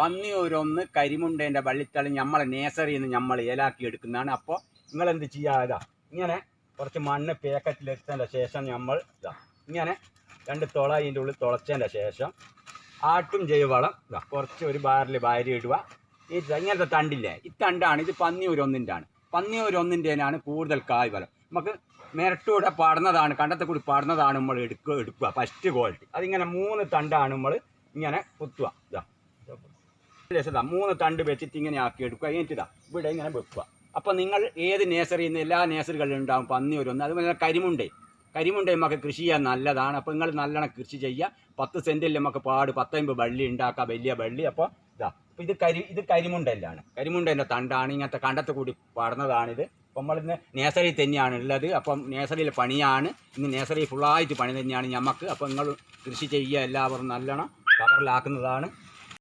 പന്നിയൂരൊന്ന് കരിമുണ്ടേൻ്റെ വള്ളിത്തളി നമ്മളെ നേസറിയിൽ നിന്ന് നമ്മൾ ഏലാക്കി എടുക്കുന്നതാണ്. അപ്പോൾ നിങ്ങളെന്ത് ചെയ്യുക, ഇതാ ഇങ്ങനെ കുറച്ച് മണ്ണ് പാക്കറ്റിലെടുത്തതിൻ്റെ ശേഷം നമ്മൾ ഇതാ ഇങ്ങനെ 2 തുള അതിൻ്റെ ഉള്ളിൽ തുളച്ചതിൻ്റെ ശേഷം ആട്ടും ജൈവവളം ഇതാ കുറച്ച് ഒരു ബാരൽ വാരി ഇടുക. ഇങ്ങനത്തെ തണ്ടില്ലേ, ഈ തണ്ടാണ്, ഇത് പന്നിയൂരൊന്നിൻ്റെ ആണ്. പന്നിയൂരൊന്നിൻ്റെനാണ് കൂടുതൽ കായ് ഫലം. നമുക്ക് മെരട്ടൂടെ പാടുന്നതാണ്, കണ്ടത്തെ കൂടി പാടുന്നതാണ് നമ്മൾ എടുക്കുക ഫസ്റ്റ് ക്വാളിറ്റി. അതിങ്ങനെ 3 തണ്ടാണ് നമ്മൾ ഇങ്ങനെ കുത്തുക. ഇതാ 3 തണ്ട് വെച്ചിട്ട് ഇങ്ങനെ ആക്കി എടുക്കുക. കഴിഞ്ഞിട്ട് ഇവിടെ ഇങ്ങനെ വെക്കുക. അപ്പോൾ നിങ്ങൾ ഏത് നേഴ്സറിയിൽ നിന്ന് എല്ലാ നേഴ്സറികളിലും ഉണ്ടാകും പന്നിയൂരൊന്ന്. അതുപോലെ കരിമുണ്ട നമുക്ക് കൃഷി ചെയ്യാൻ നല്ലതാണ്. അപ്പോൾ നിങ്ങൾ നല്ലോണം കൃഷി ചെയ്യുക. 10 സെൻറ്റിൽ നമുക്ക് 10-50 വള്ളി ഉണ്ടാക്കാം, വലിയ വള്ളി. അപ്പോൾ അപ്പോൾ ഇത് കരിമുണ്ടല്ലാണ്, കരിമുണ്ടൻ്റെ തണ്ടാണ്. ഇങ്ങനത്തെ കണ്ടത്തെ കൂടി പാടുന്നതാണിത്. അപ്പം നമ്മളിന്ന് നേഴ്സറി തന്നെയാണ് ഉള്ളത്. അപ്പം നേഴ്സറിയിൽ പണിയാണ് ഇന്ന്, നേഴ്സറി ഫുള്ളായിട്ട് പണി തന്നെയാണ് നമുക്ക്. അപ്പോൾ നിങ്ങൾ കൃഷി ചെയ്യുക, എല്ലാവരും നല്ലോണം കവറിലാക്കുന്നതാണ്.